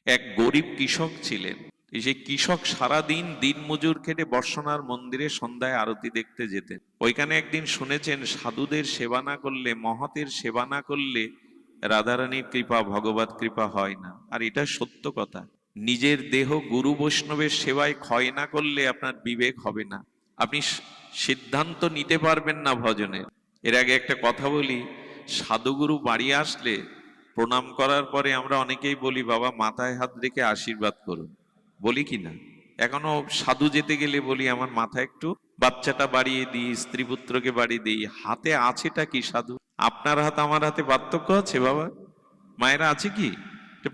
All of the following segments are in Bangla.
এক গরিব কৃষক ছিলেন। সেই কৃষক সারাদিন দিনমজুর খেটে বর্ষনার মন্দিরে সন্ধ্যায় আরতি দেখতে যেতেন। ওইখানে একদিন শুনেছেন সাধুদের সেবা না করলে, মহতের সেবা না করলে রাধারানীর কৃপা, ভগবত কৃপা হয় না। আর এটা সত্য কথা। নিজের দেহ গুরু বৈষ্ণবের সেবায় ক্ষয় না করলে আপনার বিবেক হবে না, আপনি সিদ্ধান্ত নিতে পারবেন না ভজনের। এর আগে একটা কথা বলি, সাধুগুরু বাড়ি আসলে প্রণাম করার পরে আমরা অনেকেই বলি, বাবা মাথায় হাত রেখে আশীর্বাদ করুন, বলি কি না? এখনো সাধু যেতে গেলে বলি, আমার মাথায় একটু বাচ্চাটা বাড়িয়ে দিই, স্ত্রী পুত্রকে বাড়িয়ে দিই। হাতে আছেটা কি সাধু? আপনার হাত আমার হাতে পার্থক্য আছে বাবা? মায়েরা আছে কি?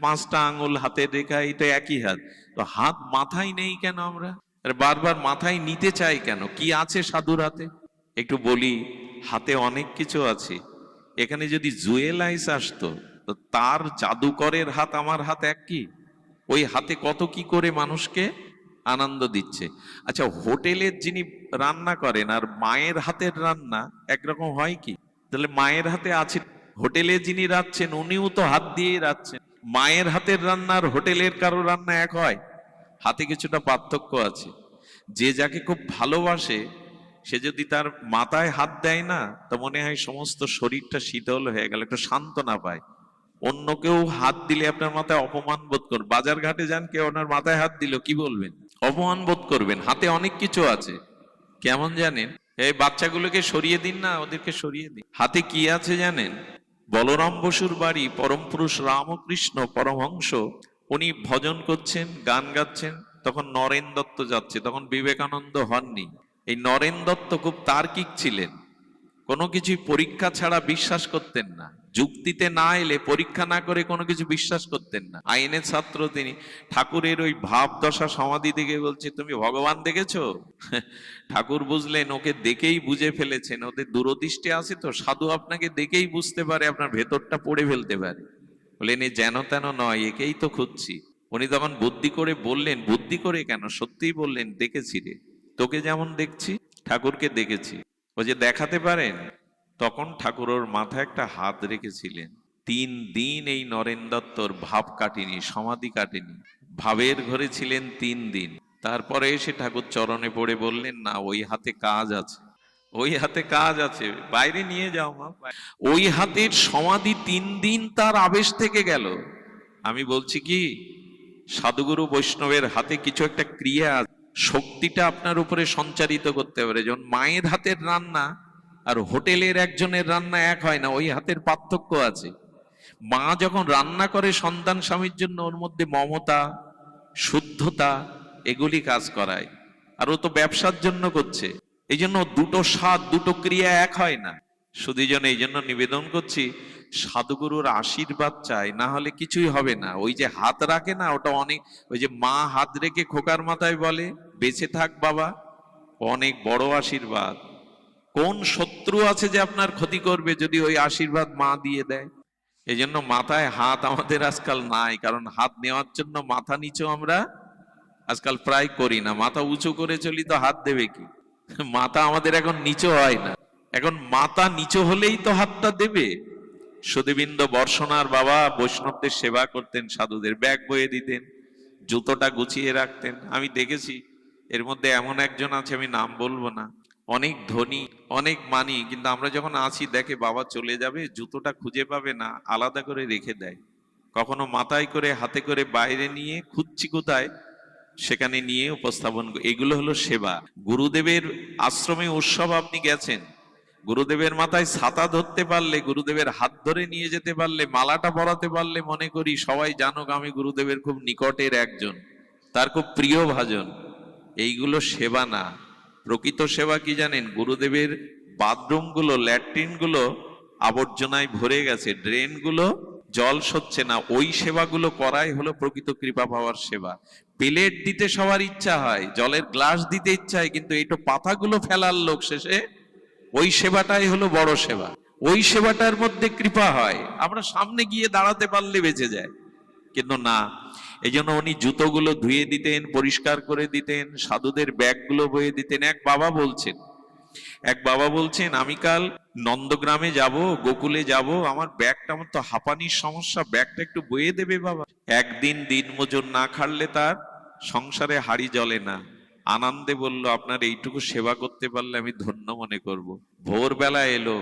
5টা আঙুল হাতের রেখা, এটা একই হাত। তো হাত মাথায় নেই কেন আমরা? আর বারবার মাথায় নিতে চাই কেন? কি আছে সাধুর হাতে? একটু বলি, হাতে অনেক কিছু আছে। এখানে যদি জুয়েল আইস আসতো, তো তার জাদুকরের হাত আমার হাত এক কি? ওই হাতে কত কি করে মানুষকে আনন্দ দিচ্ছে। আচ্ছা, হোটেলের যিনি রান্না করেন আর মায়ের হাতের রান্না একরকম হয় কি? তাহলে মায়ের হাতে আছে, হোটেলে যিনি রাঁধছেন উনিও তো হাত দিয়েই রাঁধছেন। মায়ের হাতের রান্না আর হোটেলের কারো রান্না এক হয়? হাতে কিছুটা পার্থক্য আছে। যে যাকে খুব ভালোবাসে সে যদি তার মাথায় হাত দেয় না, তো মনে হয় সমস্ত শরীরটা শীতল হয়ে গেল, একটু সান্ত্বনা পায়। অন্য কেউ হাত দিলে আপনার মাথায় অপমান বোধ করবেন। বাজার ঘাটে যান, কেউ ওনার মাথায় হাত দিল, কি বলবেন? অপমান বোধ করবেন। হাতে অনেক কিছু আছে। কেমন জানেন? এই বাচ্চাগুলোকে সরিয়ে দিন না, ওদেরকে সরিয়ে দিন। হাতে কি আছে জানেন? বলরাম বসুর বাড়ি পরম পুরুষ রামকৃষ্ণ পরমহংস, উনি ভজন করছেন, গান গাচ্ছেন, তখন নরেন দত্ত যাচ্ছে। তখন বিবেকানন্দ হননি। এই নরেন দত্ত খুব তার্কিক ছিলেন, কোনো কিছুই পরীক্ষা ছাড়া বিশ্বাস করতেন না। যুক্তিতে না এলে, পরীক্ষা না করে কোনো কিছু বিশ্বাস করতেন না। আইনের ছাত্র তিনি। ঠাকুরের ওই ভাব দশা সমাধি দেখে বলছে, তুমি ভগবান দেখেছো? ঠাকুর বুঝলেন ওকে দেখেই বুঝে ফেলেছেন, ওদের দূরদৃষ্টি আছে তো, সাধু আপনাকে দেখেই বুঝতে পারে, আপনার ভেতরটা পড়ে ফেলতে পারে। বললেন এ যেন তেন নয়, একেই তো খুঁজছি। উনি তখন বুদ্ধি করে বললেন, বুদ্ধি করে কেন, সত্যিই বললেন, দেখেছি রে, তোকে যেমন দেখছি ঠাকুরকে দেখেছি। ও যে দেখাতে পারেন। তখন ঠাকুর ওর মাথায় একটা হাত রেখেছিলেন। 3 দিন এই নরেন দত্তর ভাব কাটেনি, সমাধি কাটেনি। ভাবের ঘরে ছিলেন 3 দিন। তারপরে এসে ঠাকুর চরণে পড়ে বললেন, না ওই হাতে কাজ আছে, ওই হাতে কাজ আছে, বাইরে নিয়ে যাও মা। ওই হাতের সমাধি 3 দিন তার আবেশ থেকে গেল। আমি বলছি কি, সাধুগুরু বৈষ্ণবের হাতে কিছু একটা ক্রিয়া আছে, শক্তিটা আপনার উপরে সঞ্চারিত করতে পারে। যেমন মায়ের হাতের রান্না আর হোটেলের একজনের রান্না এক হয় না, ওই হাতের পার্থক্য আছে। মা যখন রান্না করে সন্তান স্বামীর জন্য, ওর মধ্যে মমতা, শুদ্ধতা, এগুলি কাজ করায়। আর ও তো ব্যবসার জন্য করছে। এই জন্য দুটো স্বাদ, দুটো ক্রিয়া এক হয় না। শুধু এই জন্য নিবেদন করছি, সাধুগুরুর আশীর্বাদ চাই, না হলে কিছুই হবে না। ওই যে হাত রাখে না, ওটা অনেক, ওই যে মা হাত রেখে খোকার মাথায় বলে বেঁচে থাক বাবা, অনেক বড় আশীর্বাদ। কোন শত্রু আছে যে আপনার ক্ষতি করবে যদি ওই আশীর্বাদ মা দিয়ে দেয়? এই জন্য মাথায় হাত আমাদের আজকাল নাই, কারণ হাত নেওয়ার জন্য মাথা নিচু আমরা আজকাল প্রায় করি না। মাথা উঁচু করে চলি তো হাত দেবে কি? মাথা আমাদের এখন নিচু হয় না। এখন মাথা নিচু হলেই তো হাতটা দেবে। সুধীবৃন্দ বর্ষনার বাবা বৈষ্ণবদের সেবা করতেন, সাধুদের ব্যাগ বয়ে দিতেন, জুতোটা গুছিয়ে রাখতেন। আমি দেখেছি এর মধ্যে এমন একজন আছে, আমি নাম বলবো না, অনেক ধনী, অনেক মানি, কিন্তু আমরা যখন আসি দেখে বাবা চলে যাবে, জুতোটা খুঁজে পাবে না, আলাদা করে রেখে দেয়। কখনো মাথায় করে, হাতে করে বাইরে নিয়ে খুঁজছি কোথায়, সেখানে নিয়ে উপস্থাপন। এগুলো হলো সেবা। গুরুদেবের আশ্রমে উৎসব আপনি গেছেন, গুরুদেবের মাথায় ছাতা ধরতে পারলে, গুরুদেবের হাত ধরে নিয়ে যেতে পারলে, মালাটা পরাতে পারলে, মনে করি সবাই জানুক আমি গুরুদেবের খুব নিকটের একজন, তার খুব প্রিয় ভাজন। এইগুলো সেবা না। প্রকৃত সেবা কি জানেন? গুরুদেবের বাথরুম গুলো, ল্যাট্রিন গুলো আবর্জনায় ভরে গেছে, ড্রেন গুলো জল সচ্ছে না, ওই সেবাগুলো করাই হলো প্রকৃত কৃপা পাওয়ার সেবা। প্লেট দিতে সবার ইচ্ছা হয়, জলের গ্লাস দিতে ইচ্ছা হয়, কিন্তু এইটো পাতাগুলো ফেলার লোক শেষে, ওই সেবাটাই হলো বড় সেবা। ওই সেবাটার মধ্যে কৃপা হয়। আমরা সামনে গিয়ে দাঁড়াতে পারলে বেঁচে যায়, কিন্তু না। এই জন্য উনি জুতোগুলো ধুয়ে দিতেন, পরিষ্কার করে দিতেন, সাধুদের ব্যাগগুলো বয়ে দিতেন। এক বাবা বলছেন, এক বাবা বলছেন, আমি কাল নন্দগ্রামে যাব, গোকুলে যাব, আমার ব্যাগটা, আমার তো হাঁপানির সমস্যা, ব্যাগটা একটু বয়ে দেবে বাবা। একদিন দিনমজুর না খাটলে তার সংসারে হাঁড়ি জ্বলে না। আনন্দে বলল, আপনার এইটুকু সেবা করতে পারলে আমি ধন্য মনে করব। ভোরবেলা এলো,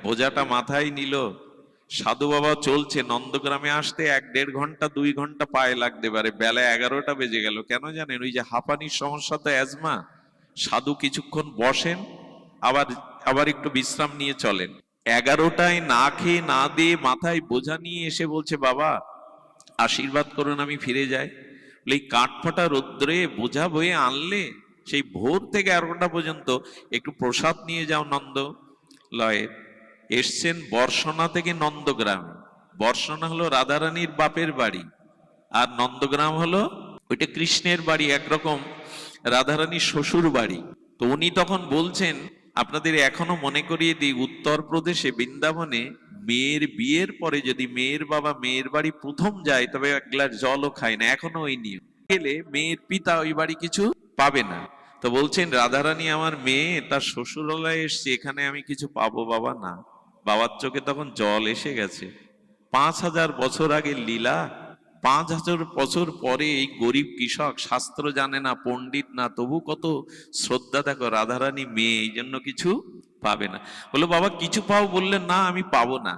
বোঝাটা মাথায় নিল, সাধু বাবা চলছে। নন্দগ্রামে আসতে 1-1.5 ঘন্টা 2 ঘন্টা পায়ে লাগতে পারে। বেলা 11টা বেজে গেল। কেন জানেন? ওই যে হাঁপানির সমস্যা, তো অ্যাজমা। সাধু কিছুক্ষণ বসেন, আবার আবার একটু বিশ্রাম নিয়ে চলেন। 11টায় না খেয়ে না দিয়ে মাথায় বোঝা নিয়ে এসে বলছে, বাবা আশীর্বাদ করুন আমি ফিরে যাই। বলে, এই কাঠফাটা রৌদ্রে বোঝা বয়ে আনলে, সেই ভোর থেকে 11টা পর্যন্ত একটু প্রসাদ নিয়ে যাও নন্দ লয়ের। এসছেন বর্ষণা থেকে নন্দগ্রামে। বর্ষণা হলো রাধারানীর বাপের বাড়ি, আর নন্দগ্রাম হলো ওইটা কৃষ্ণের বাড়ি, একরকম রাধারানীর শ্বশুর বাড়ি। তো উনি তখন বলছেন, আপনাদের এখনো মনে করিয়ে দিই, উত্তরপ্রদেশে বৃন্দাবনে মেয়ের বিয়ের পরে যদি মেয়ের বাবা মেয়ের বাড়ি প্রথম যায়, তবে 1 গ্লাস জলও খায় না, এখনো ওই নিয়ম। গেলে মেয়ের পিতা ওই বাড়ি কিছু পাবে না। তো বলছেন, রাধারানী আমার মেয়ে, তার শ্বশুরালয়ে এসছে, এখানে আমি কিছু পাবো বাবা না। বাবার চোখে তখন জল এসে গেছে। 5000 বছর আগের লীলা, 5000 বছর পরে এই গরিব কৃষক, শাস্ত্র জানে না, পণ্ডিত না, তবু কত শ্রদ্ধা। দেখো, রাধারানী মেয়ে, এই জন্য কিছু পাবে না। বললো, বাবা কিছু পাও? বললেন, না আমি পাবো না।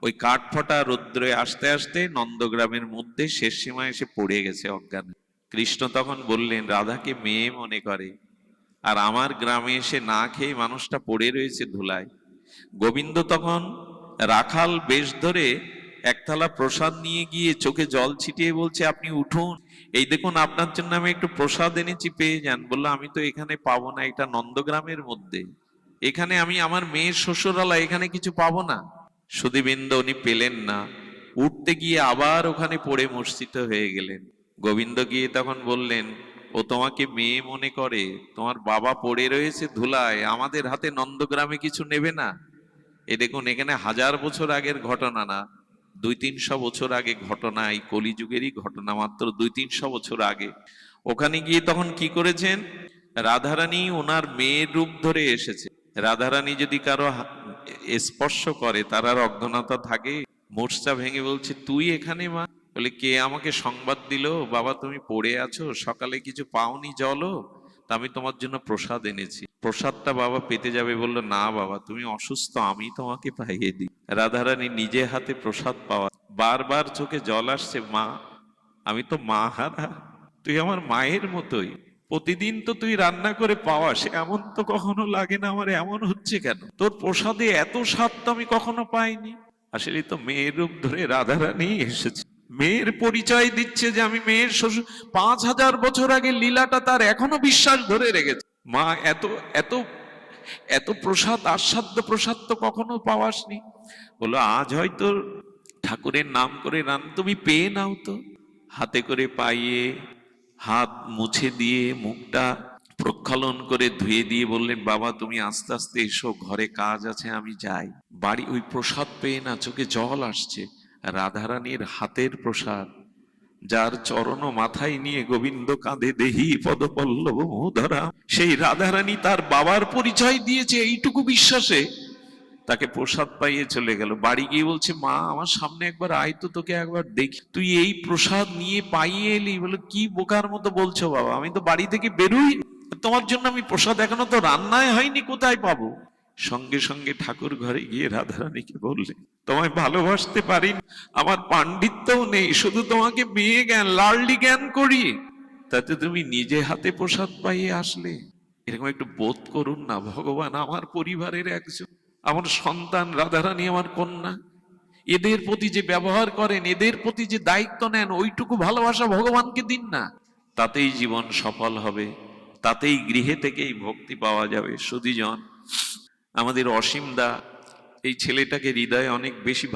ওই কাঠফাটা রৌদ্রে আসতে আসতে নন্দগ্রামের মধ্যে শেষ সীমায় এসে পড়ে গেছে অজ্ঞান। কৃষ্ণ তখন বললেন, রাধাকে মেয়ে মনে করে, আর আমার গ্রামে এসে না খেয়ে মানুষটা পড়ে রয়েছে ধুলায়। গোবিন্দ তখন রাখাল বেশ ধরে একথালা প্রসাদ নিয়ে গিয়ে চোখে জল ছিটিয়ে বলছে, আপনি উঠুন, এই দেখুন আপনার জন্য আমি একটু প্রসাদ এনেছি, পেয়ে যান। বললো, আমি তো এখানে পাবো না, এটা নন্দগ্রামের মধ্যে, এখানে আমি আমার মেয়ের শ্বশুরালয়, এখানে কিছু পাবো না। সুধীবৃন্দ উনি পেলেন না। উঠতে গিয়ে আবার ওখানে পড়ে মূর্ছিত হয়ে গেলেন। গোবিন্দ গিয়ে তখন বললেন, ও তোমাকে মেয়ে মনে করে, তোমার বাবা পড়ে রয়েছে ধুলায়, আমাদের হাতে নন্দগ্রামে কিছু নেবে না। এ দেখুন, এখানে 1000 বছর আগের ঘটনা না, 200-300 বছর আগে ঘটনা, এই কলিযুগেরই ঘটনা, মাত্র 200-300 বছর আগে। ওখানে গিয়ে তখন কি করেছেন, রাধারানী ওনার মেয়ের রূপ ধরে এসেছে। রাধারানী যদি কারো স্পর্শ করে, তার আর অজ্ঞানতা থাকে? মূর্ছা ভেঙে বলছে, তুই এখানে মা? বলে, কে আমাকে সংবাদ দিল বাবা তুমি পড়ে আছো, সকালে কিছু পাওনি জলও, তা আমি তোমার জন্য প্রসাদ এনেছি, প্রসাদটা বাবা পেতে যাবে। বললো, না বাবা তুমি অসুস্থ, আমি তোমাকে পাইয়ে দিই। রাধারানী নিজে হাতে প্রসাদ পাওয়া, বারবার চোখে জল আসছে, মা আমি তো মা হারা, তুই আমার মায়ের মতোই, প্রতিদিন তো তুই রান্না করে পাওয়াস, এমন তো কখনো লাগে না আমার, এমন হচ্ছে কেন? তোর প্রসাদে এত স্বাদ তো আমি কখনো পাইনি। আসলে তো মেয়ের রূপ ধরে রাধারানী এসেছে, মেয়ের পরিচয় দিচ্ছে যে আমি মেয়ের শ্বশুর। 5000 বছর আগে লীলাটা তার এখনো বিশ্বাস ধরে রেখেছে। মা এত এত এত প্রসাদ, আস্বাদ্য প্রসাদ তো কখনো পাওয়াসনি। বললো, আজ হয়তো ঠাকুরের নাম করে রান, তুমি পেয়ে নাও তো। হাতে করে পাইয়ে, হাত মুছে দিয়ে, মুখটা প্রক্ষালন করে ধুয়ে দিয়ে বললেন, বাবা তুমি আস্তে আস্তে এসো, ঘরে কাজ আছে, আমি যাই। বাড়ি ওই প্রসাদ পেয়ে না চোখে জল আসছে। রাধারানীর হাতের প্রসাদ, যার চরণ মাথায় নিয়ে গোবিন্দ কাঁধে দেহি পদপল্লব মোধরা, সেই রাধারানী তার বাবার পরিচয় দিয়েছে এইটুকু বিশ্বাসে, তাকে প্রসাদ পাইয়ে চলে গেল। বাড়ি গিয়ে বলছে, মা আমার সামনে একবার আয় তো, তোকে একবার দেখি, তুই এই প্রসাদ নিয়ে পাইয়ে এলি। বলে, কি বোকার মতো বলছো বাবা, আমি তো বাড়ি থেকে বেরোই, তোমার জন্য আমি প্রসাদ এখনো তো রান্নায় হয়নি, কোথায় পাবো? সঙ্গে সঙ্গে ঠাকুর ঘরে গিয়ে রাধারানীকে বললে, তোমায় ভালোবাসতে পারি, আমার পাণ্ডিত্যও নেই, শুধু তোমাকে মেয়ে জ্ঞান, লালডি জ্ঞান করি, তাতে তুমি নিজে হাতে প্রসাদ পাইয়ে আসলে। এরকম একটু বোধ করুন না, ভগবান আমার পরিবারের একজন, আমার সন্তান রাধারানী আমার কন্যা, এদের প্রতি যে ব্যবহার করেন, এদের প্রতি যে দায়িত্ব নেন, ওইটুকু ভালোবাসা ভগবানকে দিন না, তাতেই জীবন সফল হবে, তাতেই গৃহে থেকেই ভক্তি পাওয়া যাবে। সুধীজন, আমাদের অসীম দা, এই ছেলেটাকে হৃদয়ে অনেক বেশি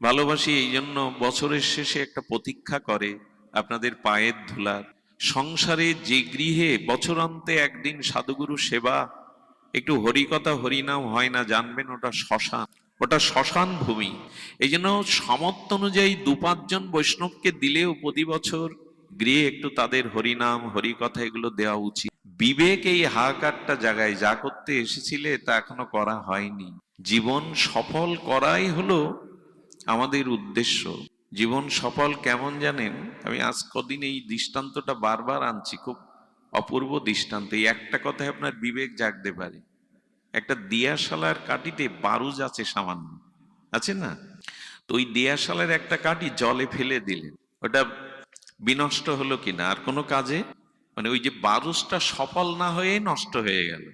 ভালোবাসি এই জন্য বছরের শেষে একটা প্রতীক্ষা করে আপনাদের পায়ের ধুলার। সংসারে যে গৃহে বছরান্তে একদিন সাধুগুরু সেবা, একটু হরিকথা হরিনাম হয় না, জানবেন ওটা শ্মশান ভূমি। এই জন্য সামর্থ্য অনুযায়ী 2-5 জন বৈষ্ণবকে দিলেও প্রতি বছর গৃহে একটু তাদের হরিনাম হরিকথা এগুলো দেওয়া উচিত। বিবেক এই হাহাকারটা জায়গায় যা করতে এসেছিলে তা এখনো করা হয়নি। জীবন সফল করাই হলো আমাদের উদ্দেশ্য। জীবন সফল কেমন জানেন? আমি আজ কদিন এই দৃষ্টান্তটা বারবার আনছি, খুব অপূর্ব দৃষ্টান্ত। এই একটা কথায় আপনার বিবেক জাগতে পারে। একটা দিয়াশালার কাঠিতে বারুজ আছে সামান্য, আছে না? তো ওই দিয়াশালার একটা কাঠি জলে ফেলে দিলেন, ওটা বিনষ্ট হলো কিনা? আর কোনো কাজে, মানে ওই যে বারুজটা সফল না হয়ে নষ্ট হয়ে গেল।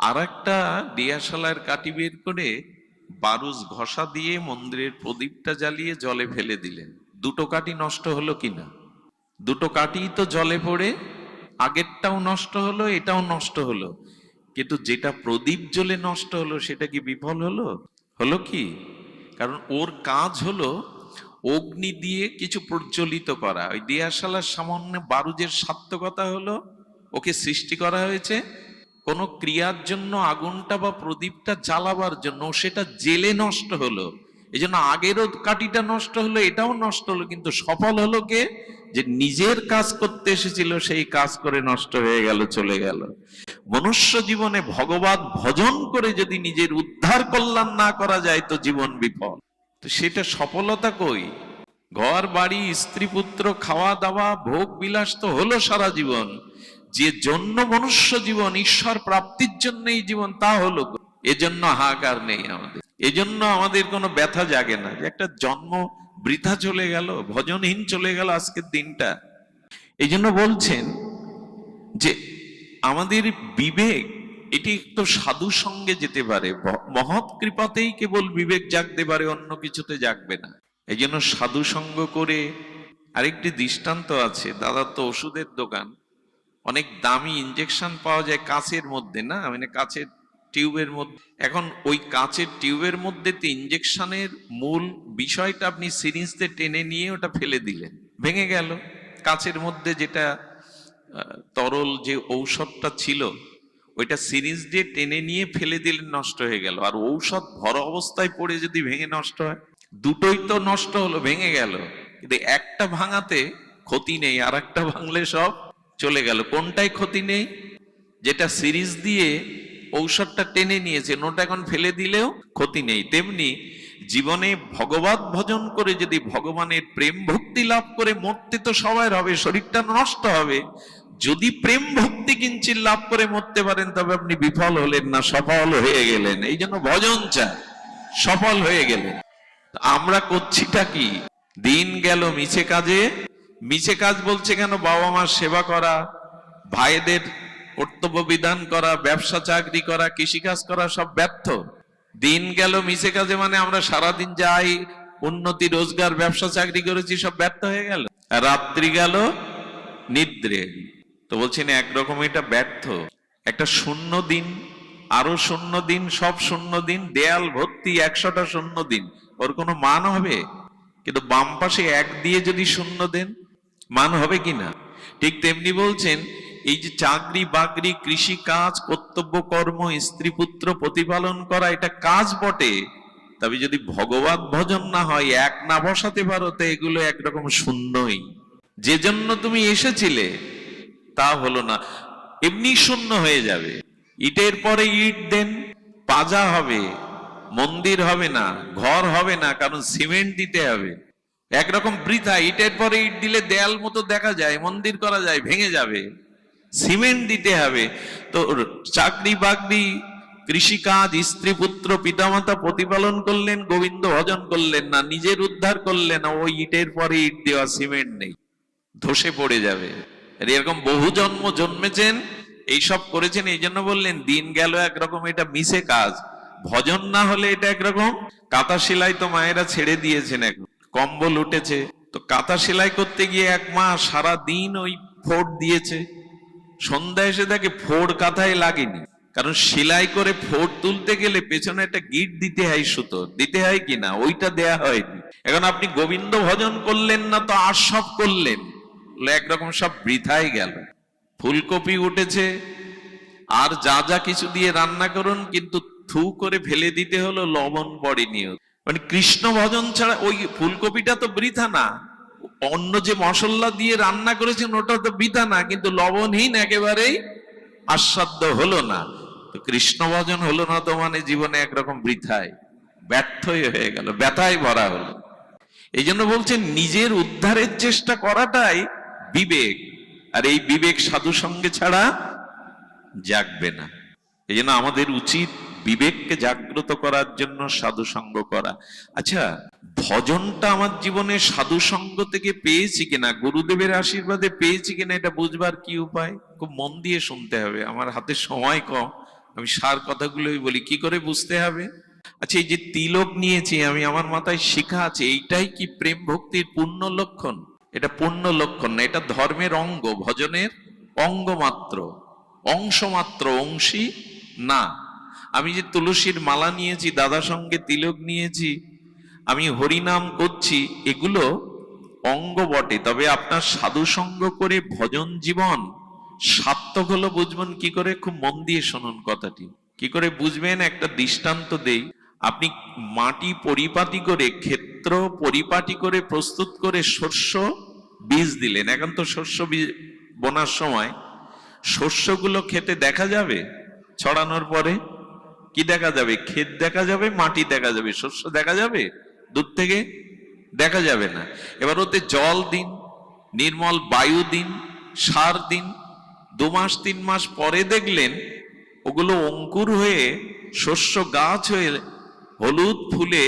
আর একটা দিয়াশালার কাঠি বের করে বারুজ ঘষা দিয়ে মন্দিরের প্রদীপটা জ্বালিয়ে জলে ফেলে দিলেন। দুটো কাঠি নষ্ট হলো কিনা? দুটো কাঠি তো জলে পড়ে আগেরটাও নষ্ট হলো, এটাও নষ্ট হলো। কিন্তু যেটা প্রদীপ জ্বলে নষ্ট হলো সেটা কি বিফল হলো? হলো কি? কারণ ওর কাজ হলো অগ্নি দিয়ে কিছু প্রজ্বলিত করা। ওই দিয়াশালার সামান্য বারুজের সার্থকতা হলো ওকে সৃষ্টি করা হয়েছে কোনো ক্রিয়ার জন্য, আগুনটা বা প্রদীপটা জ্বালাবার জন্য। সেটা জেলে নষ্ট হলো, এই জন্য আগেরও কাঠিটা নষ্ট হলো, এটাও নষ্ট হলো। কিন্তু সফল হলো কে? যে নিজের কাজ করতে এসেছিল সেই কাজ করে নষ্ট হয়ে গেল, চলে গেল। মনুষ্য জীবনে ভগবত ভজন করে যদি নিজের উদ্ধার কল্যাণ না করা যায় তো জীবন বিফল। তো সেটা সফলতা কই? ঘর বাড়ি স্ত্রী পুত্র খাওয়া দাওয়া ভোগ বিলাস তো হলো সারা জীবন, যে জন্য মনুষ্য জীবন, ঈশ্বর প্রাপ্তির জন্য এই জীবন, তা হলো। এজন্য হাহাকার নেই আমাদের, এজন্য আমাদের কোনো ব্যথা জাগে না যে একটা জন্ম বৃথা চলে গেল, ভজনহীন চলে গেল আজকের দিনটা। এই জন্য বলছেন যে আমাদের বিবেক এটি একটু সাধু সঙ্গে যেতে পারে, মহৎ কৃপাতেই কেবল বিবেক জাগতে পারে, অন্য কিছুতে জাগবে না। এই জন্য সাধু সঙ্গ করে। আরেকটি দৃষ্টান্ত আছে, দাদার তো ওষুধের দোকান, অনেক দামি ইনজেকশন পাওয়া যায় কাচের মধ্যে, না মানে কাচের টিউবের মধ্যে। এখন ওই কাচের টিউবের মধ্যে ইনজেকশনের মূল বিষয়টা আপনি সিরিঞ্জতে টেনে নিয়ে ওটা ফেলে দিলেন, ভেঙে গেল। কাচের মধ্যে যেটা তরল যে ঔষধটা ছিল ওইটা সিরিঞ্জ দিয়ে টেনে নিয়ে ফেলে দিলেন, নষ্ট হয়ে গেল। আর ঔষধ ভরা অবস্থায় পড়ে যদি ভেঙে নষ্ট হয়, দুটোই তো নষ্ট হলো, ভেঙে গেল। কিন্তু একটা ভাঙাতে ক্ষতি নেই, আর একটা ভাঙলে সব চলে গেল। কোনটাই ক্ষতি নেই? যেটা সিরিজ দিয়ে ঔষধটা টেনে নিয়েছে ওটা এখন ফেলে দিলেও ক্ষতি নেই। তেমনি জীবনে ভগবত ভজন করে যদি ভগবানের প্রেম ভক্তি লাভ করে মরতে তো সবাই হবে, শরীরটা নষ্ট হবে। যদি প্রেম ভক্তি কিঞ্চিত লাভ করে মরতে পারেন তবে আপনি বিফল হলেন না, সফল হয়ে গেলেন। এই জন্য ভজন চাই, সফল হয়ে গেলেন। আমরা করছিটা কি? দিন গেল মিছে কাজে। মিছে কাজ বলছে কেন? বাবা মার সেবা করা, ভাইদের কর্তব্য বিধান করা, ব্যবসা চাকরি করা, কৃষিকাজ করা, সব ব্যর্থ। দিন গেল মিছে কাজে মানে আমরা সারাদিন যাই উন্নতি রোজগার ব্যবসা চাকরি করেছি, সব ব্যর্থ হয়ে গেল। রাত্রি গেল নিদ্রে। তো বলছেন একরকম এটা ব্যর্থ। একটা শূন্য দিন, আরো শূন্য দিন, সব শূন্য দিন, দেয়াল ভর্তি 100টা শূন্য দিন, ওর কোনো মান হবে? কিন্তু বাম পাশে 1 দিয়ে যদি শূন্য দেন মান হবে কিনা? ঠিক তেমনি বলছেন এই যে চাকরি বাকরি, কৃষি কাজ, কর্তব্য কর্ম, স্ত্রী পুত্র প্রতিপালন করা, এটা কাজ বটে, তবে যদি ভগবত ভজন না হয়, এক না বসাতে পারো, তো এগুলো একরকম শূন্যই। যে জন্য তুমি এসেছিলে তা হলো না, এমনি শূন্য হয়ে যাবে। ইটের পরে ইট দেন, পাজা হবে, মন্দির হবে না, ঘর হবে না, কারণ সিমেন্ট দিতে হবে। একরকম বৃথা। ইটের পরে ইট দিলে দেয়াল মতো দেখা যায়, মন্দির করা যায়, ভেঙে যাবে। সিমেন্ট দিতে হবে। তো চাকরি বাকরি, কৃষিকাজ, স্ত্রী পুত্র পিতামাতা প্রতিপালন করলেন, গোবিন্দ ভজন করলেন না, নিজের উদ্ধার করলেন না, ওই ইটের পরে ইট দেওয়া, সিমেন্ট নেই, ধসে পড়ে যাবে। এরকম বহু জন্ম জন্মেছেন, এইসব করেছেন। এই জন্য বললেন দিন গেল একরকম, এটা মিছে কাজ। ভজন না হলে এটা একরকম। কাঁথা সেলাই তো মায়েরা ছেড়ে দিয়েছেন, এখন কম্বল উঠেছে, তো কাঁথা সেলাই করতে গিয়ে 1 মাস সারা দিন ওই ফোড় দিয়েছে, সন্ধ্যা এসে দেখে ফোড় কাঁথায় লাগেনি। কারণ সেলাই করে ফোড় তুলতে গেলে পেছনে একটা গিট দিতে হয়, সুতো দিতে হয় কিনা, ওইটা দেয়া হয়নি। এখন আপনি গোবিন্দ ভজন করলেন না, তো আর সব করলেন, একরকম সব বৃথাই গেল। ফুলকপি উঠেছে, আর যা যা কিছু দিয়ে রান্না করুন, কিন্তু থু করে ফেলে দিতে হলো, লবণ পড়েনি। মানে কৃষ্ণ ভজন ছাড়া ওই ফুলকপিটা তো বৃথা না, অন্য যে মশলা দিয়ে রান্না করেছেন ওটা তো বৃথা না, কিন্তু লবণহীন একেবারেই আস্বাদ্য হলো না, তো কৃষ্ণ ভজন হলো না, তো মানে জীবনে একরকম বৃথায় ব্যর্থই হয়ে গেল, ব্যথায় ভরা হলো। এই জন্য বলছেন নিজের উদ্ধারের চেষ্টা করাটাই বিবেক, আর এই বিবেক সাধু সঙ্গে ছাড়া জাগবে না। এই জন্য আমাদের উচিত বিবেককে জাগ্রত করার জন্য সাধু সঙ্গ করা। আচ্ছা, ভজনটা আমার জীবনে সাধু সঙ্গ থেকে পেয়েছি কিনা, গুরুদেবের আশীর্বাদে পেয়েছি কিনা, এটা বুঝবার কি উপায়? খুব মন দিয়ে শুনতে হবে, আমার হাতে সময় কম, আমি সার কথাগুলোই বলি। কি করে বুঝতে হবে? আচ্ছা, এই যে তিলক নিয়েছি আমি, আমার মাথায় শিখা আছে, এইটাই কি প্রেম ভক্তির পূর্ণ লক্ষণ? এটা পূর্ণ লক্ষণ না, এটা ধর্মের অঙ্গ, ভজনের অঙ্গ মাত্র, অংশ মাত্র, অংশী না। আমি যে তুলসীর মালা নিয়েছি, দাদা সঙ্গে তিলক নিয়েছি, আমি হরিনাম করছি, এগুলো অঙ্গ বটে, তবে আপনার সাধু সঙ্গ করে ভজন জীবন সার্থক হলো বুঝবেন কি করে? খুব মন দিয়ে শুনুন কথাটি। কি করে বুঝবেন? একটা দৃষ্টান্ত দেই। আপনি মাটি পরিপাটি করে, ক্ষেত্র পরিপাটি করে প্রস্তুত করে শস্য বীজ দিলেন। এখন তো শস্য বীজ বোনার সময়, শস্যগুলো খেতে দেখা যাবে? ছড়ানোর পরে কি দেখা যাবে? ক্ষেত দেখা যাবে, মাটি দেখা যাবে, শস্য দেখা যাবে? দূর থেকে দেখা যাবে না। এবার ওতে জল দিন, নির্মল বায়ু দিন, সার দিন, 2 মাস 3 মাস পরে দেখলেন ওগুলো অঙ্কুর হয়ে শস্য গাছ হয়ে হলুদ ফুলে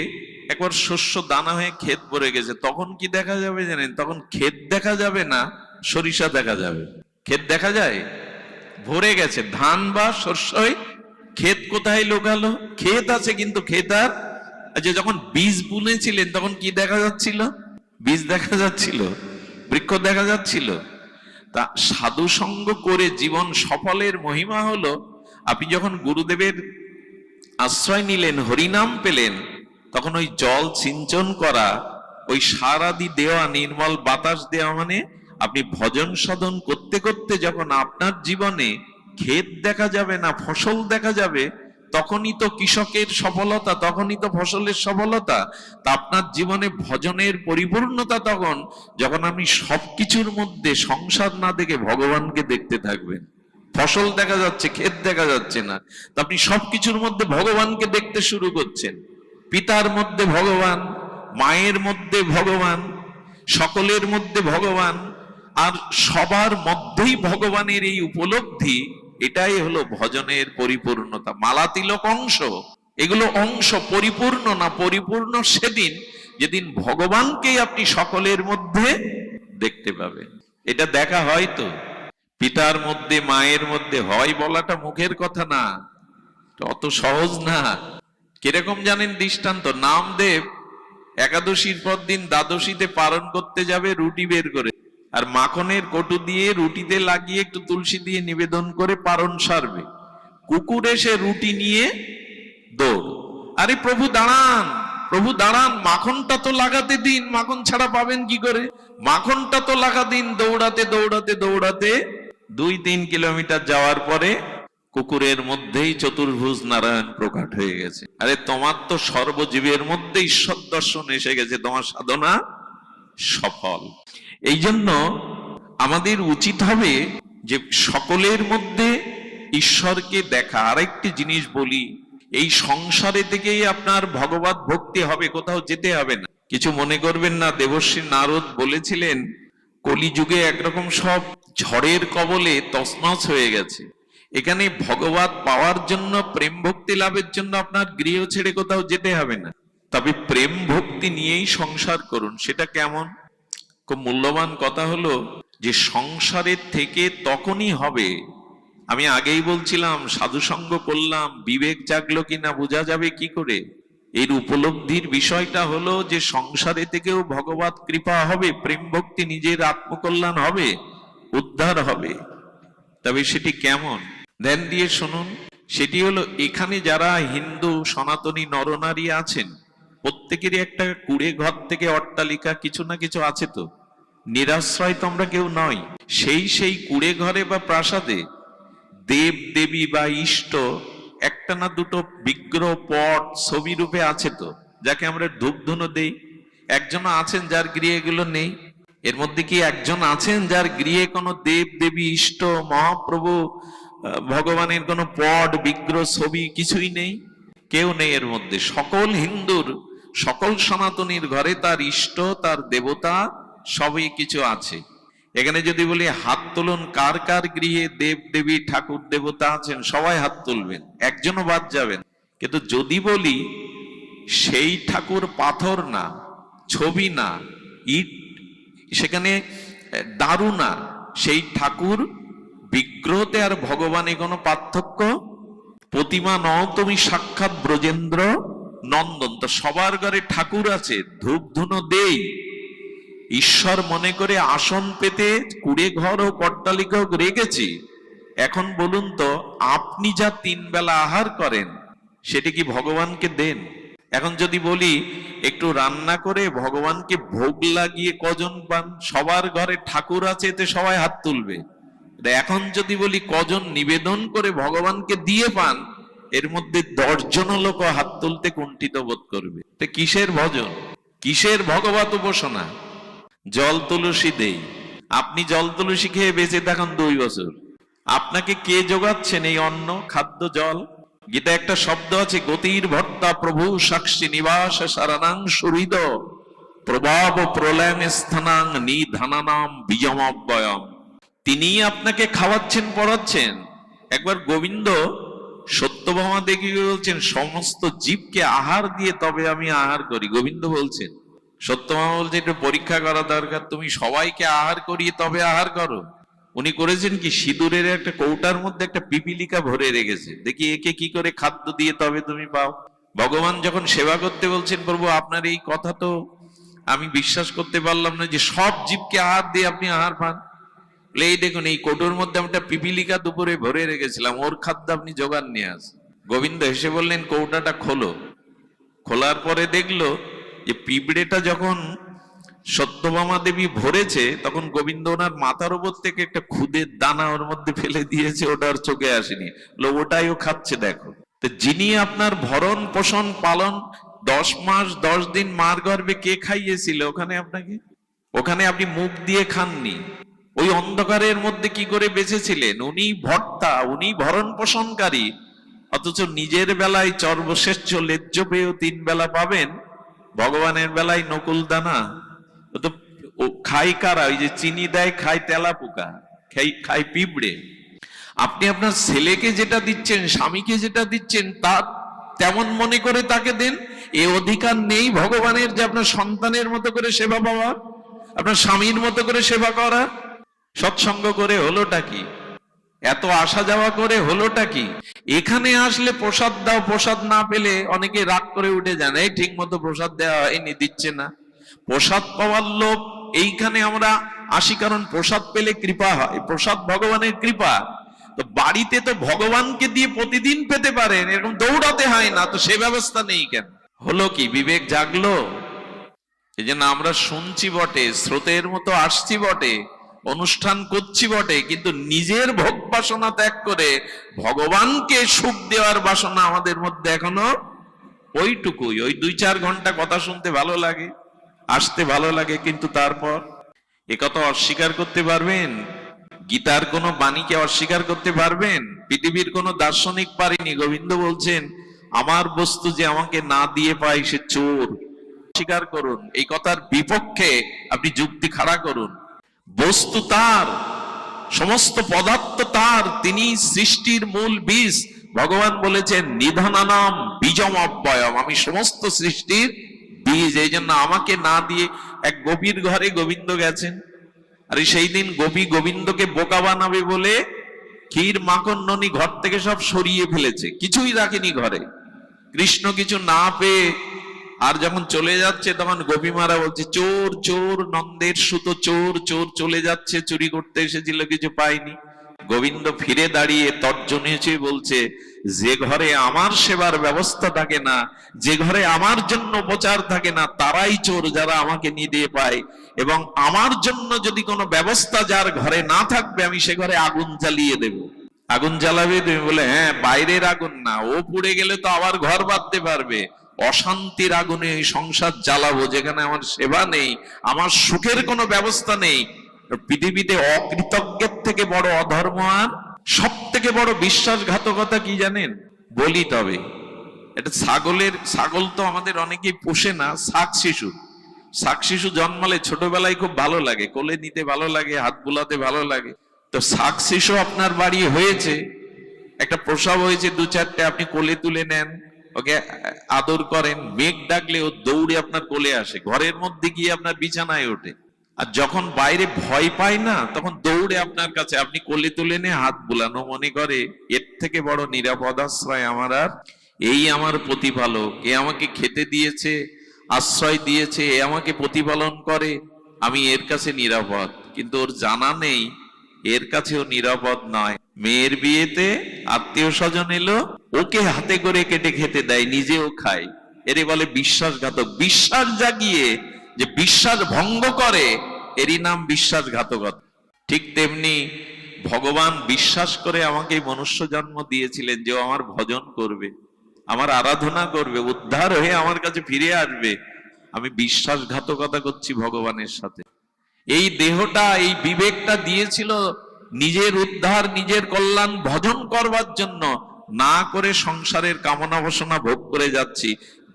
একবার শস্য দানা হয়ে ক্ষেত ভরে গেছে। তখন কি দেখা যাবে জানেন? তখন ক্ষেত দেখা যাবে না, সরিষা দেখা যাবে। ক্ষেত দেখা যায়? ভরে গেছে ধান বা শস্যই, ক্ষেত কোথায় লোকালো? ক্ষেত আছে কিন্তু ক্ষেত আর, আচ্ছা, যখন বীজ বুনেছিলেন তখন কি দেখা যাচ্ছিল? বীজ দেখা যাচ্ছিল, বৃক্ষ দেখা যাচ্ছিল। তা সাধু সঙ্গ করে জীবন সফলের মহিমা হলো, আপনি যখন গুরুদেবের আশ্রয় নিলেন, হরিনাম পেলেন, তখন ওই জল সিঞ্চন করা, ওই সার আদি দেওয়া, নির্মল বাতাস দেওয়া, মানে আপনি ভজন সাধন করতে করতে যখন আপনার জীবনে ক্ষেত দেখা যাবে না, ফসল দেখা যাবে, তখনই তো কৃষকের সফলতা, তখনই তো ফসলের সফলতা। তা আপনার জীবনে ভজনের পরিপূর্ণতা তখন, যখন আপনি সবকিছুর মধ্যে সংসার না দেখে ভগবানকে দেখতে থাকবেন। ফসল দেখা যাচ্ছে, ক্ষেত দেখা যাচ্ছে না, তা আপনি সবকিছুর মধ্যে ভগবানকে দেখতে শুরু করছেন। পিতার মধ্যে ভগবান, মায়ের মধ্যে ভগবান, সকলের মধ্যে ভগবান, আর সবার মধ্যেই ভগবানের এই উপলব্ধি, এটাই হলো ভজনের পরিপূর্ণতা। মালা তিলক অংশ, এগুলো অংশ, পরিপূর্ণ না। পরিপূর্ণ সেদিন যেদিন ভগবানকেই আপনি সকলের মধ্যে দেখতে পাবেন। এটা দেখা হয় তো, পিতার মধ্যে মায়ের মধ্যে হয় বলাটা মুখের কথা না, অত সহজ না। কিরকম জানেন দৃষ্টান্ত? নামদেব একাদশীর পর দিন দ্বাদশীতে পালন করতে যাবে, রুটি বের করে আর মাখনের কটু দিয়ে রুটিতে লাগিয়ে একটু তুলসী দিয়ে নিবেদন করে পালন সারবে। কুকুর এসে রুটি নিয়ে দৌড়। আরে প্রভু দাঁড়ান, প্রভু দাঁড়ান, মাখনটা তো লাগাতে দিন, মাখন ছাড়া পাবেন কি করে? মাখনটা তো লাগা দিন। দৌড়াতে দৌড়াতে দৌড়াতে 2-3 কিলোমিটার যাওয়ার পরে কুকুরের মধ্যেই চতুর্ভুজ নারায়ণ প্রকট হয়ে গেছে। আরে তোমার তো সর্বজীবের মধ্যে ঈশ্বর দর্শন এসে গেছে, তোমার সাধনা সফল। এই জন্য আমাদের উচিত হবে যে সকলের মধ্যে ঈশ্বরকে দেখা। আরেকটি জিনিস বলি, এই সংসারে থেকেই আপনার ভগবত ভক্তি হবে, কোথাও যেতে হবে না। কিছু মনে করবেন না, দেবশ্রী নারদ বলেছিলেন কলিযুগে একরকম সব ঝড়ের কবলে তছনছ হয়ে গেছে। এখানে ভগবত পাওয়ার জন্য, প্রেম ভক্তি লাভের জন্য আপনার গৃহ ছেড়ে কোথাও যেতে হবে না, তবে প্রেম ভক্তি নিয়েই সংসার করুন। সেটা কেমন? খুব মূল্যবান কথা হলো যে সংসারের থেকে তখনই হবে, আমি আগেই বলছিলাম, সাধু সঙ্গ করলাম, বিবেক জাগলো কিনা বোঝা যাবে কি করে? এর উপলব্ধির বিষয়টা হলো যে সংসারে থেকেও ভগবত কৃপা হবে, প্রেম ভক্তি, নিজের আত্মকল্যাণ হবে, উদ্ধার হবে। তবে সেটি কেমন? ধ্যান দিয়ে শুনুন। সেটি হলো, এখানে যারা হিন্দু সনাতনী নরনারী আছেন, প্রত্যেকেরই একটা কুড়ে ঘর থেকে অট্টালিকা কিছু না কিছু আছে তো। নিরাশ্রয় তো আমরা কেউ নয়। সেই কুড়ে ঘরে বা প্রাসাদে দেব দেবী বা ইষ্ট একটা না দুটো বিগ্রহ, পট, ছবি রূপে আছে তো, যাকে আমরা ধূপ ধুনো দেই। একজন আছেন যার গৃহে এগুলো নেই? এর মধ্যে কি একজন আছেন যার গৃহে কোনো দেব দেবী, ইষ্ট, মহাপ্রভু ভগবানের কোনো পট বিগ্রহ ছবি কিছুই নেই, কেউ নেই এর মধ্যে। সকল হিন্দুর, সকল সনাতনীর ঘরে তার ইষ্ট, তার দেবতা সবই কিছু আছে। এখানে যদি বলি হাত তুলুন, কার কার গৃহে দেব দেবী ঠাকুর দেবতা আছেন, সবাই হাত তুলবেন, একজনও বাদ যাবেন। কিন্তু যদি বলি সেই ঠাকুর পাথর না, ছবি না, ইট, সেখানে দারু না, সেই ঠাকুর বিগ্রহতে আর ভগবানে কোনো পার্থক্য? প্রতিমা নও তুমি সাক্ষাৎ ব্রজেন্দ্র নন্দন। তো সবার ঘরে ঠাকুর আছে, ধূপ ধুনো দেই, ঈশ্বর মনে করে আসন পেতে কুড়ে ঘর ও কট্টালিকা রেখেছি। এখন বলুন তো, আপনি যা 3 বেলা আহার করেন সেটা কি ভগবানকে দেন? এখন যদি বলি একটু রান্না করে ভগবানকে ভোগ লাগিয়ে কজন পান? সবার ঘরে ঠাকুর আছে, এতে সবাই হাত তুলবে। এখন যদি বলি কজন নিবেদন করে ভগবানকে দিয়ে পান, এর মধ্যে 10 জন লোক হাত তুলতে কুণ্ঠিত বোধ করবে। তো কিসের ভজন, কিসের ভগবত উপাসনা? জল তুলসী দেই, আপনি জল তুলসী খেয়ে বেঁচে থাকুন 2 বছর, আপনাকে কে যোগাচ্ছেন এই অন্ন, খাদ্য, জল? গীতা একটা শব্দ আছে, গতির ভর্তা প্রভু সাক্ষী নিবাস সারানাং সুহৃদ প্রভাব প্রলয়ং স্থানাং নিধানানাম বীজমব্যয়ম। তিনি আপনাকে খাওয়াচ্ছেন, পড়াচ্ছেন। একবার গোবিন্দ সত্যভামা দেখি বলছেন, সমস্ত জীবকে আহার দিয়ে তবে আমি আহার করি। গোবিন্দ বলছেন, সত্যভামা বলছে একটু পরীক্ষা করা দরকার, তুমি সবাইকে আহার করিয়ে তবে আহার করো। উনি করেছেন কি, সিঁদুরের একটা কৌটার মধ্যে একটা পিপিলিকা ভরে রেখেছে, দেখি একে কি করে খাদ্য দিয়ে তবে তুমি পাও। ভগবান যখন সেবা করতে বলছেন, প্রভু আপনার এই কথা তো আমি বিশ্বাস করতে পারলাম না যে সব জীবকে আহার দিয়ে আপনি আহার পান। এই দেখুন, এই কৌটোর মধ্যে একটা পিপিলিকা দুপুরে ভরে রেখেছিলাম, ওর খাদ্য আপনি জোগান নিয়ে আস। গোবিন্দ হেসে বললেন, কৌটাটা খোলো। খোলার পরে দেখলো যে পিঁপড়েটা যখন সত্যভামা দেবী ভরেছে, তখন গোবিন্দ ওনার মাথার উপর থেকে একটা খুদের দানা ওর মধ্যে ফেলে দিয়েছে, ওটা আর চোখে আসেনি, ওটাই ও খাচ্ছে। দেখো তো, যিনি আপনার ভরণ পোষণ পালন 10 মাস 10 দিন মার গর্ভে কে খাইয়েছিল ওখানে আপনাকে? ওখানে আপনি মুখ দিয়ে খাননি, ওই অন্ধকারের মধ্যে কি করে বেঁচেছিলেন? উনি ভর্তা, উনি ভরণ পোষণকারী, অথচ নিজের বেলায় চর্বশেষ্য লেজ্জ পেয়েও 3 বেলা পাবেন, ভগবানের বেলায় নকুল দানা। তো খাই কারা? ওই যে চিনি দেয় খায় তেলা পোকা, খাই পিঁপড়ে। আপনি আপনার ছেলেকে যেটা দিচ্ছেন, স্বামীকে যেটা দিচ্ছেন, তা তেমন মনে করে তাকে দেন। এ অধিকার নেই ভগবানের যে আপনার সন্তানের মতো করে সেবা পাওয়া, আপনার স্বামীর মতো করে সেবা করা। সৎসঙ্গ করে হলোটা কি? এত আসা যাওয়া করে হলোটা কি? এখানে আসলে প্রসাদ দাও, প্রসাদ না পেলে অনেকে রাগ করে উঠে যান, এই ঠিক মতো প্রসাদ দেওয়া হয়নি, দিচ্ছে না। প্রসাদ পাওয়ার লোভ এইখানে আমরা আসি, কারণ প্রসাদ পেলে কৃপা হয়, প্রসাদ ভগবানের কৃপা। তো বাড়িতে তো ভগবানকে দিয়ে প্রতিদিন পেতে পারেন, এরকম দৌড়াতে হয় না, তো সে ব্যবস্থা নেই কেন? হলো কি? বিবেক জাগলো? এই জন্য আমরা শুনছি বটে, স্রোতের মতো আসছি বটে, অনুষ্ঠান করছি বটে, কিন্তু নিজের ভোগ বাসনা ত্যাগ করে ভগবানকে সুখ দেওয়ার বাসনা আমাদের মধ্যে এখনো ওইটুকুই। ওই 2-4 ঘন্টা কথা শুনতে ভালো লাগে, আসতে ভালো লাগে, কিন্তু তারপর একথা অস্বীকার করতে পারবেন? গীতার কোন বাণীকে অস্বীকার করতে পারবেন? পৃথিবীর কোন দার্শনিক পারেনি। গোবিন্দ বলছেন, আমার বস্তু যে আমাকে না দিয়ে পায় সে চোর। স্বীকার করুন, এই কথার বিপক্ষে আপনি যুক্তি খাড়া করুন। বস্তু তার, সমস্ত পদার্থ তার, তিনি সৃষ্টির মূল বীজ। ভগবান বলেছেন, নিধানানাম বীজম অব্যয়ম, আমি সমস্ত সৃষ্টির বীজ। এই জন্য আমাকে না দিয়ে এক গোপীর ঘরে গোবিন্দ গেছেন, আর সেই দিন গোপী গোবিন্দকে বোকা বানাবে বলে ক্ষীর মাখন ননি ঘর থেকে সব সরিয়ে ফেলেছে, কিছুই রাখেনি ঘরে। কৃষ্ণ কিছু না পেয়ে আর যখন চলে যাচ্ছে, তখন গোপীমারা বলছে, চোর চোর, নন্দের সুতো চোর, চোর চলে যাচ্ছে, চুরি করতে এসেছিল, কিছু পায়নি। গোবিন্দ ফিরে দাঁড়িয়ে তর্জনীছে বলছে, যে ঘরে আমার সেবার ব্যবস্থা থাকে না, যে ঘরে আমার জন্য উপচার থাকে না, তারাই চোর, যারা আমাকে নিয়ে পায়। এবং আমার জন্য যদি কোনো ব্যবস্থা যার ঘরে না থাকবে, আমি সে ঘরে আগুন জ্বালিয়ে দেব। আগুন জ্বালাবে তুমি? বলে হ্যাঁ, বাইরের আগুন না, ও পুড়ে গেলে তো আবার ঘর বাঁধতে পারবে। অশান্তির আগুনে এই সংসার জ্বালাবো, যেখানে আমার সেবা নেই, আমার সুখের কোনো ব্যবস্থা নেই। পৃথিবীতে অকৃতজ্ঞের থেকে বড় অধর্ম আর সব থেকে বড় বিশ্বাসঘাতকতা কি জানেন? বলি তবে এটা ছাগল তো আমাদের অনেকেই পোষে না। শাক শিশু জন্মালে ছোটবেলায় খুব ভালো লাগে, কোলে নিতে ভালো লাগে, হাত বুলাতে ভালো লাগে। তো শাক শিশু আপনার বাড়ি হয়েছে, একটা প্রসব হয়েছে, দু চারটে, আপনি কোলে তুলে নেন, ওকে আদর করেন, মেঘ ডাকলে ও দৌড়ে আপনার কোলে আসে, ঘরের মধ্যে গিয়ে আপনার বিছানায় ওঠে। আর যখন বাইরে ভয় পায় না, তখন দৌড়ে আপনার কাছে, আপনি কোলে তুলে নিয়ে হাত বুলানো, মনে করে এর থেকে বড় নিরাপদ আশ্রয় আমার আর, এই আমার প্রতিপালক, এ আমাকে খেতে দিয়েছে, আশ্রয় দিয়েছে, এ আমাকে প্রতিপালন করে, আমি এর কাছে নিরাপদ। কিন্তু ওর জানা নেই এর কাছেও নিরাপদ নয়। মেয়ের বিয়েতে আত্মীয় স্বজন এলো, ওকে হাতে করে কেটে খেতে দেয়, নিজেও খায়। এরে বলে বিশ্বাসঘাতক। বিশ্বাস জাগিয়ে যে বিশ্বাস ভঙ্গ করে, এরই নাম বিশ্বাসঘাতকতা। ঠিক তেমনি ভগবান বিশ্বাস করে আমাকে মনুষ্য জন্ম দিয়েছিলেন যে ও আমার ভজন করবে, আমার আরাধনা করবে, উদ্ধার হয়ে আমার কাছে ফিরে আসবে। আমি বিশ্বাসঘাতকতা করছি ভগবানের সাথে। এই দেহটা, এই বিবেকটা দিয়েছিল নিজের উদ্ধার, নিজের কল্যাণ ভজন করবার জন্য, না করে সংসারের কামনা বাসনা ভোগ করে যাচ্ছি।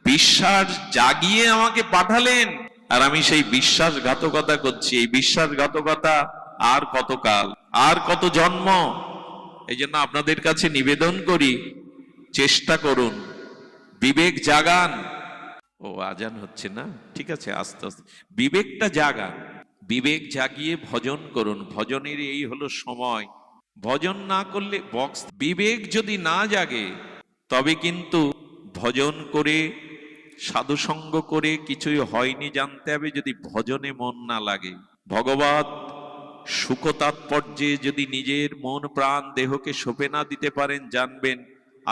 বিশ্বাস জাগিয়ে আমাকে পাঠালেন, আর আমি সেই বিশ্বাসঘাতকতা করছি। এই বিশ্বাসঘাতকতা আর কতকাল, আর কত জন্ম? এই জন্য আপনাদের কাছে নিবেদন করি, চেষ্টা করুন, বিবেক জাগান। ও আজান হচ্ছে না, ঠিক আছে, আস্তে আস্তে বিবেকটা জাগান। বিবেক জাগিয়ে ভজন করুন, ভজনের এই হলো সময়। ভজন না করলে বক্স, বিবেক যদি না জাগে তবে কিন্তু ভজন করে, সাধুসঙ্গ করে কিছুই হয়নি জানতে হবে, যদি ভজনে মন না লাগে। ভগবত সুখ তাৎপর্যে যদি নিজের মন প্রাণ দেহকে সঁপে না দিতে পারেন, জানবেন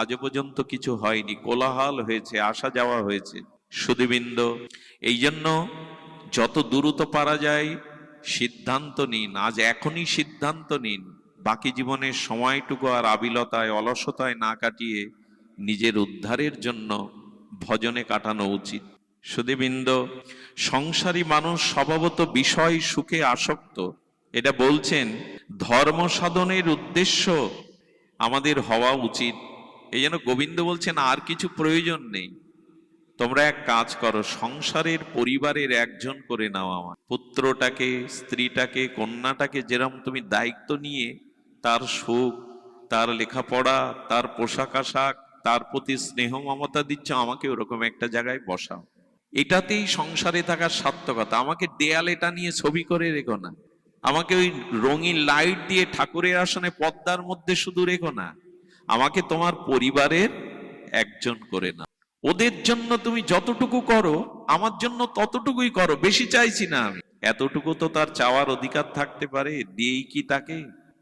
আজ পর্যন্ত কিছু হয়নি, কোলাহল হয়েছে, আসা যাওয়া হয়েছে। সুধীবৃন্দ, এই জন্য যত দ্রুত পারা যায় সিদ্ধান্ত নিন, আজ এখনই সিদ্ধান্ত নিন। বাকি জীবনের সময়টুকু আর আবিলতায় অলসতায় না কাটিয়ে নিজের উদ্ধারের জন্য ভজনে কাটানো উচিত। সুধীবৃন্দ, সংসারী মানুষ স্বভাবত বিষয় সুখে আসক্ত, এটা বলছেন ধর্ম সাধনের উদ্দেশ্য আমাদের হওয়া উচিত। এই জন্য গোবিন্দ বলছেন আর কিছু প্রয়োজন নেই, তোমরা এক কাজ করো, সংসারের পরিবারের একজন করে নাও। আমার পুত্রটাকে, স্ত্রীটাকে, কন্যাটাকে যেরকম তুমি দায়িত্ব নিয়ে তার সুখ, তার লেখাপড়া, তার পোশাক আশাক, তার প্রতি স্নেহ মমতা দিচ্ছ, আমাকে ওরকম একটা জায়গায় বসাও। এটাতেই সংসারে থাকার সার্থকতা। আমাকে দেয়ালে টানিয়ে ছবি করে রেখো না, আমাকে ওই রঙিন লাইট দিয়ে ঠাকুরের আসনে পর্দার মধ্যে শুধু রেখো না, আমাকে তোমার পরিবারের একজন করে না। ওদের জন্য তুমি যতটুকু করো, আমার জন্য ততটুকুই করো, বেশি চাইছি না আমি। এতটুকু তো তার চাওয়ার অধিকার থাকতে পারে, দিয়েই কি তাকে?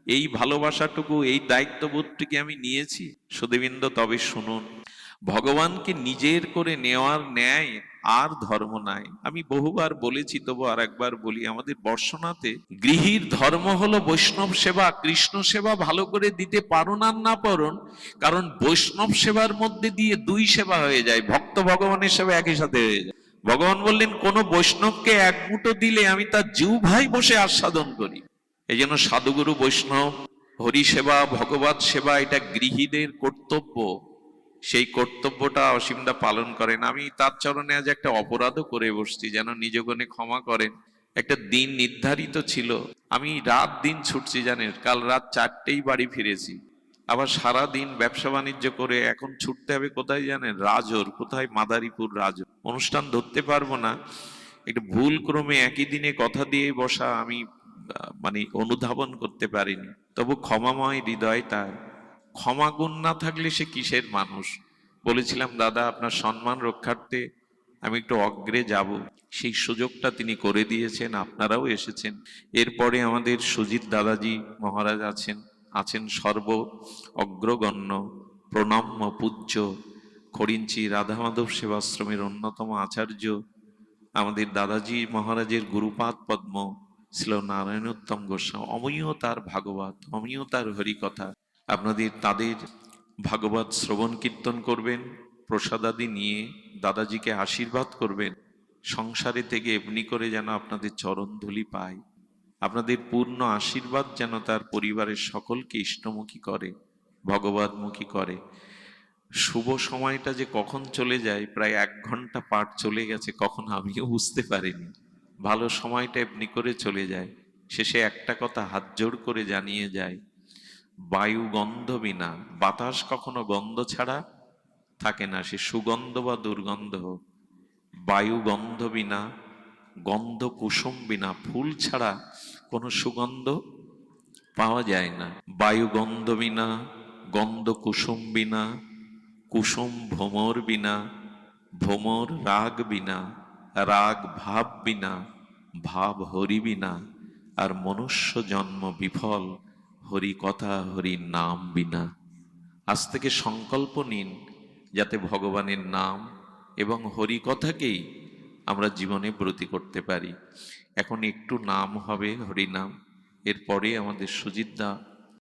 এই ভালোবাসাটুকু, এই দায়িত্ববোধটুকু আমি নিয়েছি। সুধীবৃন্দ, তবে শুনুন, ভগবানকে নিজের করে নেওয়ার ন্যায় আর ধর্ম নাই। আমি বহুবার বলেছি, তবু আর একবার বলি, আমাদের বর্ষনাতে গৃহীর ধর্ম হলো বৈষ্ণব সেবা। কৃষ্ণ সেবা ভালো করে দিতে পারুন আর না পারুন, কারণ বৈষ্ণব সেবার মধ্যে দিয়ে দুই সেবা হয়ে যায়, ভক্ত ভগবানের সেবা একই সাথে হয়ে যায়। ভগবান বললেন, কোন বৈষ্ণবকে এক মুঠো দিলে আমি তার জিহ্বায় বসে আস্বাদন করি। এই জন্য সাধুগুরু বৈষ্ণব, হরি সেবা, ভগবত সেবা, এটা গৃহীদের কর্তব্য। সেই কর্তব্যটা অসীমদা পালন করেন। আমি তার চরণে আজ একটা অপরাধও করে বসছি, যেন নিজ গুণে ক্ষমা করেন। একটা দিন নির্ধারিত ছিল, আমি রাত দিন ছুটছি, জানেন, কাল রাত 4টেই বাড়ি ফিরেছি। আবার সারা দিন ব্যবসা বাণিজ্য করে এখন ছুটতে হবে কোথায় জানেন? রাজোর, কোথায়? মাদারীপুর রাজোর। অনুষ্ঠান ধরতে পারবো না, একটু ভুল ক্রমে একই দিনে কথা দিয়ে বসা, আমি মানে অনুধাবন করতে পারিনি। তবু ক্ষমাময় হৃদয় তার, ক্ষমা গুণ না থাকলে সে কিসের মানুষ? বলেছিলাম, দাদা আপনার সম্মান রক্ষার্থে আমি একটু অগ্রে যাব, সেই সুযোগটা তিনি করে দিয়েছেন, আপনারাও এসেছেন। এরপরে আমাদের সুজিত দাদাজি মহারাজ আছেন সর্ব অগ্রগণ্য প্রণম্য পূজ্য খড়িঞ্চি রাধা মাধব সেবাশ্রমের অন্যতম আচার্য, আমাদের দাদাজি মহারাজের গুরুপাদ পদ্ম ছিল নারায়ণোত্তম গোস্বামী, অমীয় তার ভাগবত, অমীয় তার হরিকথা। আপনাদের তাদের ভাগবত শ্রবণ কীর্তন করবেন, প্রসাদাদি নিয়ে দাদাজিকে আশীর্বাদ করবেন, সংসারে থেকে এমনি করে যেন আপনাদের চরণ ধুলি পায়। আপনাদের পূর্ণ আশীর্বাদ যেন তার পরিবারের সকলকে ইষ্টমুখী করে, ভগবতমুখী করে। শুভ সময়টা যে কখন চলে যায়, প্রায় 1 ঘন্টা পার চলে গেছে, কখন আমিও বুঝতে পারিনি। ভালো সময়টা এমনি করে চলে যায়। শেষে একটা কথা হাত জোড় করে জানিয়ে যায়, বায়ু গন্ধ বিনা, বাতাস কখনো গন্ধ ছাড়া থাকে না, সে সুগন্ধ বা দুর্গন্ধ হোক। বায়ু গন্ধ বিনা, গন্ধ কুসুম বিনা, ফুল ছাড়া কোনো সুগন্ধ পাওয়া যায় না। বায়ু গন্ধ বিনা, গন্ধ কুসুম বিনা, কুসুম ভ্রমর বিনা, ভ্রমর রাগ বিনা, রাগ ভাব বিনা, ভাব হরি বিনা, আর মনুষ্য জন্ম বিফল হরি কথা হরি নাম বিনা। আজ থেকে সংকল্প নিন যাতে ভগবানের নাম এবং হরি কথাকেই আমরা জীবনে ব্রতী করতে পারি। এখন একটু নাম হবে, হরি নাম। এরপরে আমাদের সুজিতদা